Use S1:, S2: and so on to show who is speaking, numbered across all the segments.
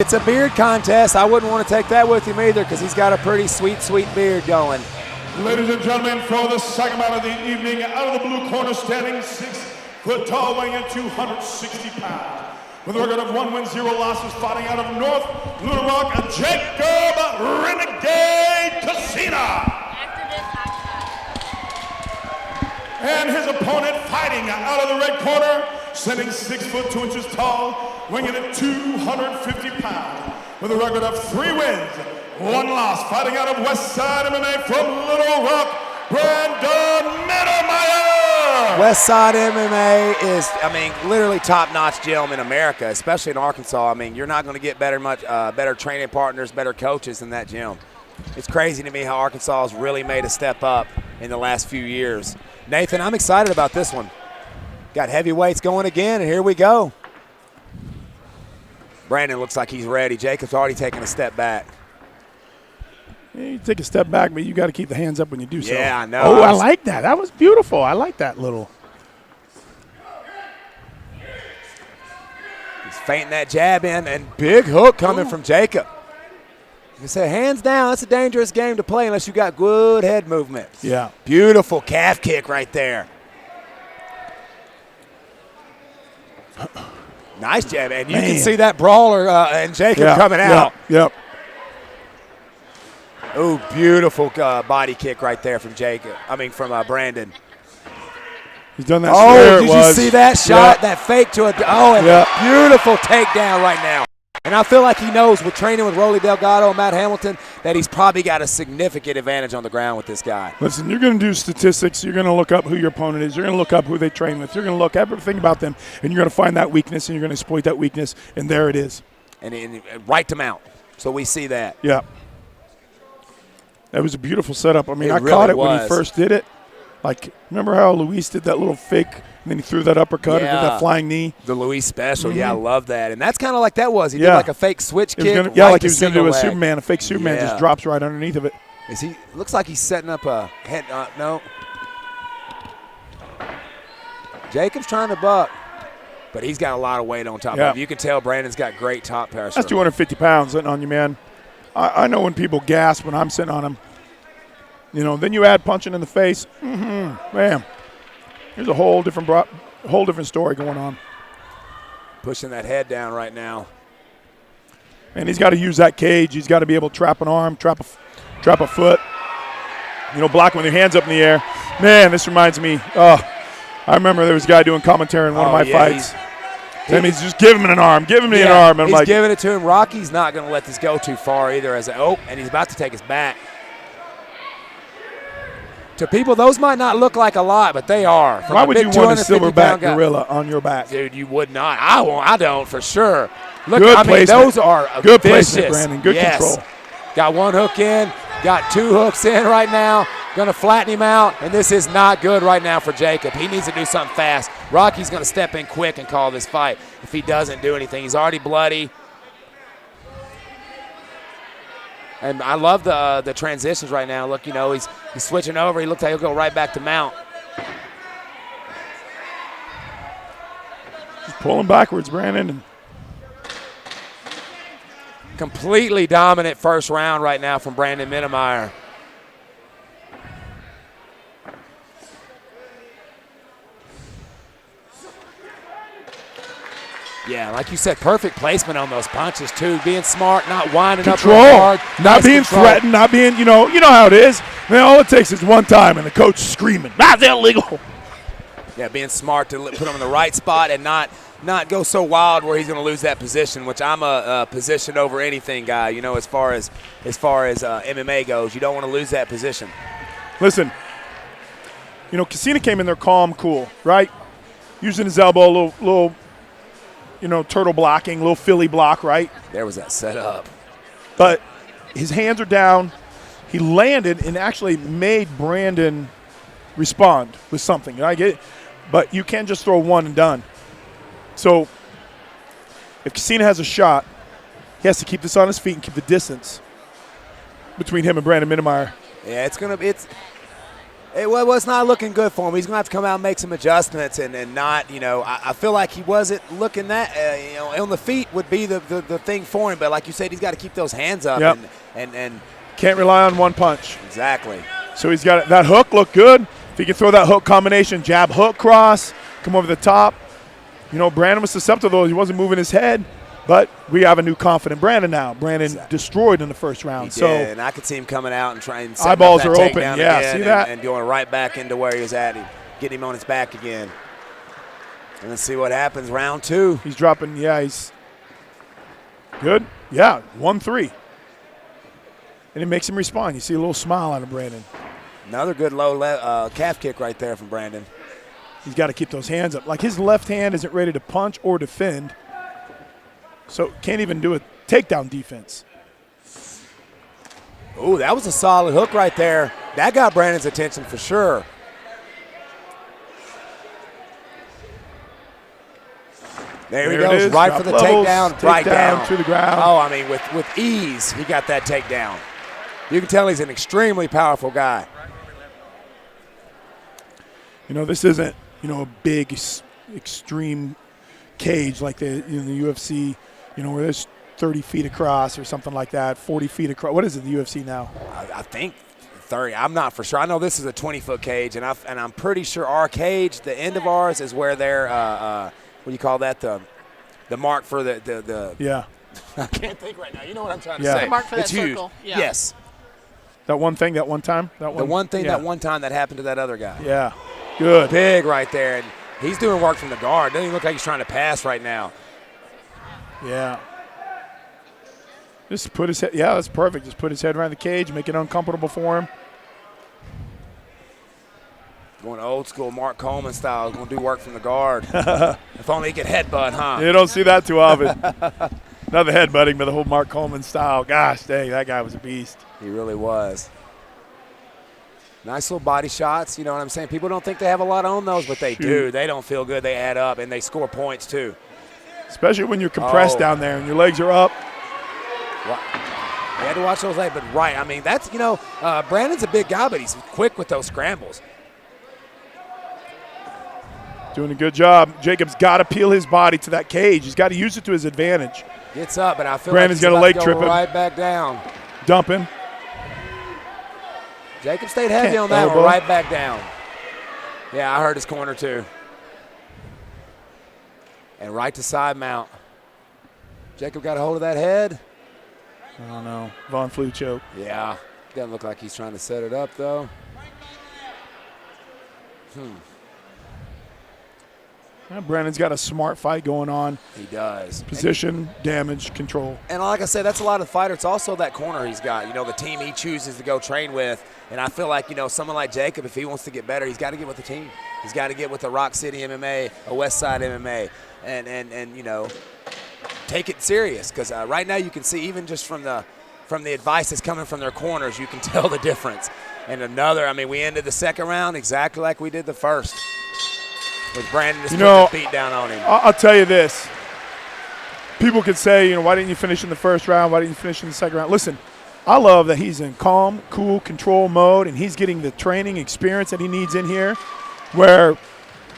S1: It's a beard contest. I wouldn't want to take that with him either because he's got a pretty sweet, sweet beard going.
S2: Ladies and gentlemen, for the second bout of the evening, out of the blue corner, standing 6 foot tall, weighing in 260 pounds. With a record of 1 win, 0 losses, fighting out of North Little Rock, Jacob Renegade Kacena. And his opponent fighting out of the red corner, standing 6 foot 2 inches tall, weighing in at 250 pounds. With a record of 3 wins, 1 loss, fighting out of West Side MMA from Little Rock, Brandon Mittermeier.
S1: West Side MMA is, literally top-notch gym in America, especially in Arkansas. You're not going to get better training partners, better coaches than that gym. It's crazy to me how Arkansas has really made a step up in the last few years. Nathan, I'm excited about this one. Got heavyweights going again, and here we go. Brandon looks like he's ready. Jacob's already taking a step back.
S3: Yeah, you take a step back, but you got to keep the hands up when you do so.
S1: Yeah, I know.
S3: Oh, I like that. That was beautiful. I like that little.
S1: He's feinting that jab in, and big hook coming from Jacob. You say, hands down, that's a dangerous game to play unless you got good head movement.
S3: Yeah.
S1: Beautiful calf kick right there. Nice jab, and you can see that brawler and Jacob coming out.
S3: Yep.
S1: Oh, beautiful body kick right there from from Brandon.
S3: He's done that.
S1: Oh, did you see that shot? That fake to a beautiful takedown right now. And I feel like he knows with training with Rolly Delgado and Matt Hamilton that he's probably got a significant advantage on the ground with this guy.
S3: Listen, you're going to do statistics. You're going to look up who your opponent is. You're going to look up who they train with. You're going to look everything about them, and you're going to find that weakness, and you're going to exploit that weakness, and there it is.
S1: And right to mount. So we see that.
S3: Yeah. That was a beautiful setup. I
S1: Really
S3: caught it when he first did it. Like, remember how Luis did that little fake, and then he threw that uppercut and did that flying knee?
S1: The Luis special, I love that. And that's kind of like that was. He did like a fake switch kick.
S3: Like he was going to do a Superman. A fake Superman just drops right underneath of it.
S1: Looks like he's setting up a head. No. Jacob's trying to buck, but he's got a lot of weight on top of him. You can tell Brandon's got great top pressure.
S3: That's 250 pounds sitting on you, man. I know when people gasp when I'm sitting on them. Then you add punching in the face. Bam. There's a whole different story going on.
S1: Pushing that head down right now.
S3: And he's got to use that cage. He's got to be able to trap an arm, trap a foot. Block with your hands up in the air. Man, this reminds me. I remember there was a guy doing commentary in one of my fights. He's just give him an arm. Give him an arm. And
S1: he's giving it to him. Rocky's not going to let this go too far either. And he's about to take his back. To people, those might not look like a lot, but they are.
S3: Why would you want a silverback gorilla on your back?
S1: Dude, you would not. I don't for sure. Look,
S3: good placement.
S1: Those are
S3: good
S1: vicious.
S3: Placement, Brandon. Good control.
S1: Got 1 hook in, got 2 hooks in right now. Going to flatten him out, and this is not good right now for Jacob. He needs to do something fast. Rocky's going to step in quick and call this fight. If he doesn't do anything, he's already bloody. And I love the transitions right now. Look, he's switching over. He looks like he'll go right back to mount.
S3: Just pulling backwards, Brandon.
S1: Completely dominant first round right now from Brandon Mittermeier. Yeah, like you said, perfect placement on those punches, too. Being smart, not winding up real hard.
S3: Not being threatened, not being, you know how it is. Man, all it takes is one time and the coach screaming, that's illegal.
S1: Yeah, being smart to put him in the right spot and not go so wild where he's going to lose that position, which I'm a position over anything guy, as far as MMA goes. You don't want to lose that position.
S3: Listen, Kacena came in there calm, cool, right? Using his elbow, little turtle blocking, little Philly block, right?
S1: There was that setup.
S3: But his hands are down. He landed and actually made Brandon respond with something. I get it. But you can't just throw one and done. So if Kacena has a shot, he has to keep this on his feet and keep the distance between him and Brandon Mittermeier.
S1: Yeah, It was not looking good for him. He's going to have to come out and make some adjustments and not, I feel like he wasn't looking that, on the feet would be the thing for him. But like you said, he's got to keep those hands up and
S3: can't rely on one punch.
S1: Exactly.
S3: So he's got that hook look good. If he can throw that hook combination, jab, hook, cross, come over the top. Brandon was susceptible. He wasn't moving his head. But we have a new confident Brandon now. Brandon destroyed in the first round.
S1: He did, and I could see him coming out and trying to
S3: eyeballs are open. Yeah, see that?
S1: And going right back into where he was at, getting him on his back again. And let's see what happens. Round 2.
S3: He's dropping. Yeah, he's good. Yeah, 1-3. And it makes him respond. You see a little smile out of Brandon.
S1: Another good low calf kick right there from Brandon.
S3: He's got to keep those hands up. Like his left hand isn't ready to punch or defend. So can't even do a takedown defense.
S1: Ooh, that was a solid hook right there. That got Brandon's attention for sure. There he goes, right for the takedown, right down.
S3: To the ground.
S1: Oh, I mean, with ease, he got that takedown. You can tell he's an extremely powerful guy.
S3: This isn't, a big, extreme cage like the UFC, where there's 30 feet across or something like that, 40 feet across. What is it, the UFC now?
S1: I think 30. I'm not for sure. I know this is a 20-foot cage, and I'm pretty sure our cage, the end of ours, is where they're, what do you call that, the mark for the
S3: Yeah.
S1: I can't think right now. You know what I'm trying to say.
S4: The mark for that
S1: it's huge.
S4: circle. Yeah.
S1: Yes.
S3: That one thing, that one time?
S1: The one thing, that one time that happened to that other guy.
S3: Yeah. Good.
S1: Big right there. And he's doing work from the guard. Doesn't even look like he's trying to pass right now.
S3: Yeah. Just put his head. Yeah, that's perfect. Just put his head around the cage, make it uncomfortable for him.
S1: Going old school Mark Coleman style. Going to do work from the guard. If only he could headbutt, huh?
S3: You don't see that too often. Not the headbutting, but the whole Mark Coleman style. Gosh, dang, that guy was a beast.
S1: He really was. Nice little body shots. You know what I'm saying? People don't think they have a lot on those, but they do. They don't feel good. They add up, and they score points too.
S3: Especially when you're compressed down there and your legs are up.
S1: Well, you had to watch those legs, but right. I mean, that's, Brandon's a big guy, but he's quick with those scrambles.
S3: Doing a good job. Jacob's got to peel his body to that cage. He's got to use it to his advantage.
S1: Gets up, but I feel
S3: Brandon's
S1: like
S3: got a leg
S1: go
S3: trip him.
S1: Right back down.
S3: Dumping.
S1: Jacob stayed heavy on that one, right back down. Yeah, I heard his corner too. And right to side mount. Jacob got a hold of that head.
S3: I don't know. Von Flue choke.
S1: Yeah. Doesn't look like he's trying to set it up though.
S3: Yeah, Brandon's got a smart fight going on.
S1: He does.
S3: Position, damage, control.
S1: And like I said, that's a lot of fighter. It's also that corner he's got. The team he chooses to go train with. And I feel like, someone like Jacob, if he wants to get better, he's got to get with the team. He's got to get with the Rock City MMA, a West Side MMA, and take it serious. Because right now you can see, even just from the advice that's coming from their corners, you can tell the difference. And we ended the second round exactly like we did the first. With Brandon just putting the beat down on him.
S3: I'll tell you this. People could say, why didn't you finish in the first round? Why didn't you finish in the second round? Listen, I love that he's in calm, cool, control mode, and he's getting the training experience that he needs in here where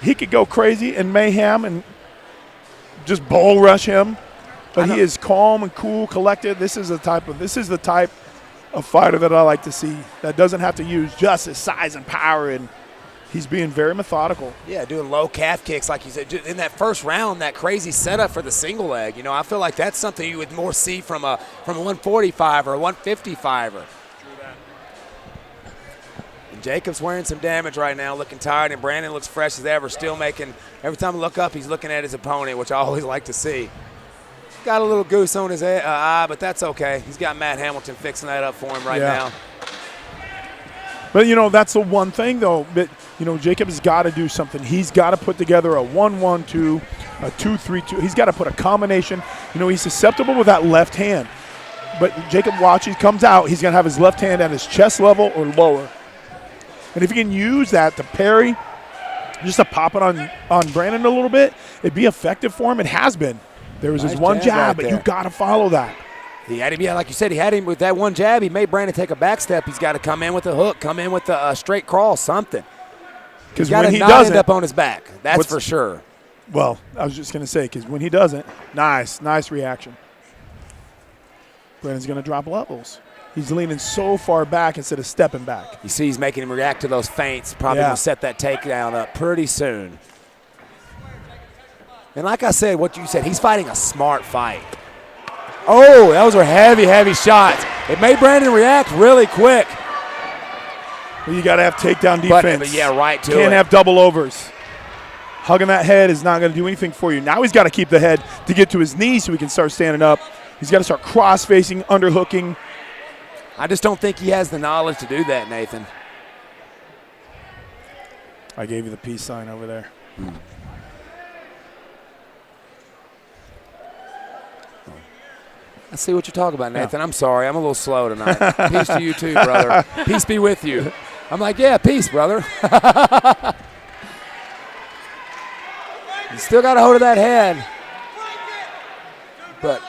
S3: he could go crazy and mayhem and just bull rush him. But he is calm and cool, collected. This is the type of fighter that I like to see that doesn't have to use just his size and power, and he's being very methodical.
S1: Yeah, doing low calf kicks, like you said. In that first round, that crazy setup for the single leg, I feel like that's something you would more see from a 145 or a 155er. And Jacob's wearing some damage right now, looking tired, and Brandon looks fresh as ever, still making – every time I look up, he's looking at his opponent, which I always like to see. Got a little goose on his eye, but that's okay. He's got Matt Hamilton fixing that up for him right now.
S3: But, that's the one thing, though, that, Jacob has got to do something. He's got to put together a 1-1-2, a 2-3-2. He's got to put a combination. He's susceptible with that left hand. But Jacob, watch, he comes out, he's going to have his left hand at his chest level or lower. And if he can use that to parry, just to pop it on Brandon a little bit, it'd be effective for him. It has been. There was his one jab, but you got to follow that.
S1: He had him, yeah, like you said, he had him with that one jab. He made Brandon take a back step. He's got to come in with a hook, come in with a straight cross, something. He's got to not end up on his back. That's for sure.
S3: Well, I was just going to say, because when he doesn't, nice reaction. Brandon's going to drop levels. He's leaning so far back instead of stepping back.
S1: You see he's making him react to those feints. Probably going to set that takedown up pretty soon. And like I said, what you said, he's fighting a smart fight. Oh, those were heavy, heavy shots. It made Brandon react really quick.
S3: Well, you got to have takedown defense.
S1: But yeah, right to it.
S3: Can't have double overs. Hugging that head is not going to do anything for you. Now he's got to keep the head to get to his knees so he can start standing up. He's got to start cross-facing, underhooking.
S1: I just don't think he has the knowledge to do that, Nathan.
S3: I gave you the peace sign over there.
S1: I see what you're talking about, Nathan. Yeah. I'm sorry. I'm a little slow tonight. Peace to you too, brother. Peace be with you. I'm like, yeah, peace, brother. You still got a hold of that head. But,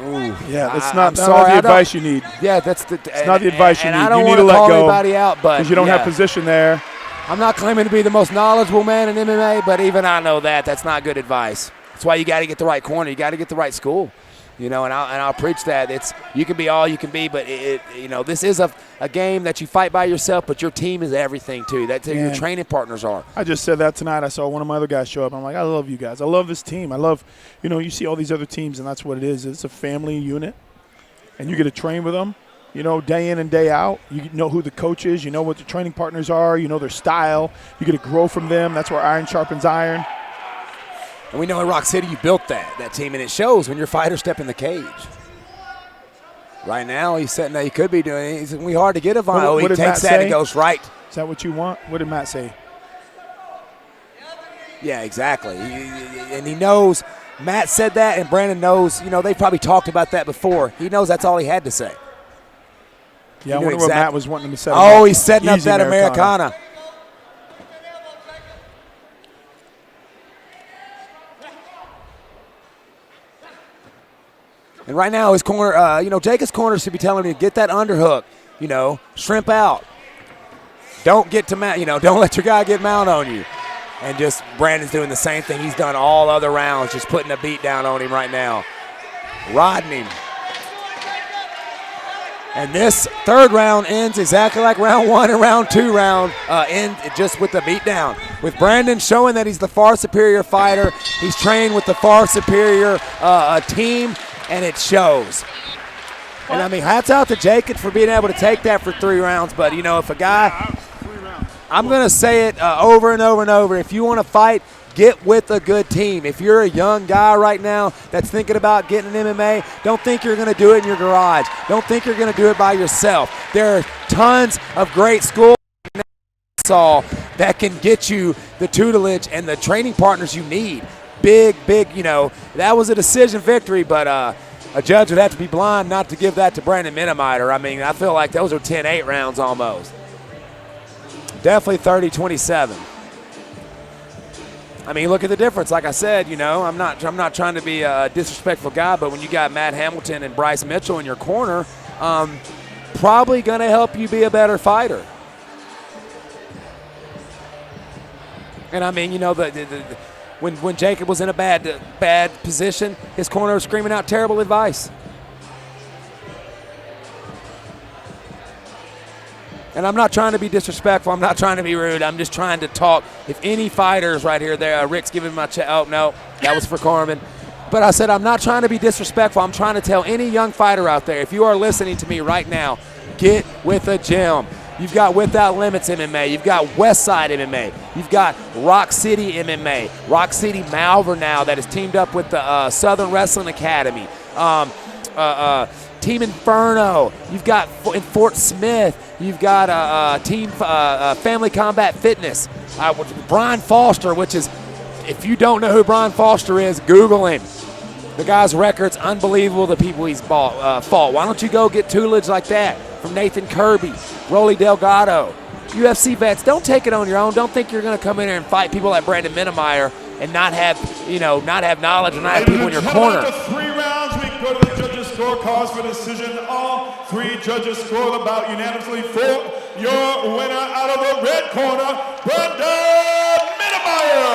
S1: ooh.
S3: Yeah, that's not the advice you need.
S1: Yeah, that's
S3: it's not the advice you need.
S1: I don't
S3: you need to let
S1: call
S3: go
S1: anybody out, but
S3: because you don't have position there.
S1: I'm not claiming to be the most knowledgeable man in MMA, but even I know that's not good advice. That's why you got to get the right corner. You got to get the right school. You know, and I'll preach that. You can be all you can be, but this is a game that you fight by yourself, but your team is everything too. That's who your training partners are.
S3: I just said that tonight. I saw one of my other guys show up. I'm like, I love you guys. I love this team. I love, you see all these other teams, and that's what it is. It's a family unit, and you get to train with them, day in and day out. You know who the coach is. You know what the training partners are. You know their style. You get to grow from them. That's where iron sharpens iron.
S1: And we know in Rock City you built that team, and it shows when your fighters step in the cage. Right now he's sitting there. He could be doing it. It's going to be hard to get a vinyl. He takes that and goes right.
S3: Is that what you want? What did Matt say?
S1: Yeah, exactly. And he knows. Matt said that, and Brandon knows. They probably talked about that before. He knows that's all he had to say.
S3: Yeah, I wonder what Matt was wanting him to say.
S1: Oh, he's setting up that Americana. And right now, his corner, Jacob's corner should be telling him to get that underhook, shrimp out. Don't get to mount, don't let your guy get mount on you. And just Brandon's doing the same thing he's done all other rounds, just putting a beat down on him right now. Rodding him. And this third round ends exactly like round one and round two end just with the beat down. With Brandon showing that he's the far superior fighter. He's trained with the far superior team. And it shows. And, hats out to Jacob for being able to take that for 3 rounds. But, if a guy – I'm going to say it over and over and over. If you want to fight, get with a good team. If you're a young guy right now that's thinking about getting an MMA, don't think you're going to do it in your garage. Don't think you're going to do it by yourself. There are tons of great schools that can get you the tutelage and the training partners you need. Big, that was a decision victory, but a judge would have to be blind not to give that to Brandon Mittermeier. I feel like those are 10-8 rounds almost. Definitely 30-27. Look at the difference. Like I said, I'm not trying to be a disrespectful guy, but when you got Matt Hamilton and Bryce Mitchell in your corner, probably going to help you be a better fighter. And when Jacob was in a bad position, his corner was screaming out terrible advice. And I'm not trying to be disrespectful. I'm not trying to be rude. I'm just trying to talk. If any fighters right here, Rick's giving my check. Oh, no, that was for Carmen. But I said I'm not trying to be disrespectful. I'm trying to tell any young fighter out there, if you are listening to me right now, get with a gym. You've got Without Limits MMA. You've got Westside MMA. You've got Rock City MMA. Rock City Malvern now that is teamed up with the Southern Wrestling Academy. Team Inferno. You've got in Fort Smith. You've got Team Family Combat Fitness. Brian Foster, which is, if you don't know who Brian Foster is, Google him. The guy's record's unbelievable, the people he's fought. Why don't you go get tutelage like that from Nathan Kirby, Rolly Delgado, UFC vets? Don't take it on your own. Don't think you're going to come in here and fight people like Brandon Mittermeier and not have knowledge and not have people in your corner.
S2: After 3 rounds, we go go to the judges' scorecards for decision. All 3 judges score the bout unanimously for your winner out of the red corner, Mittermeier.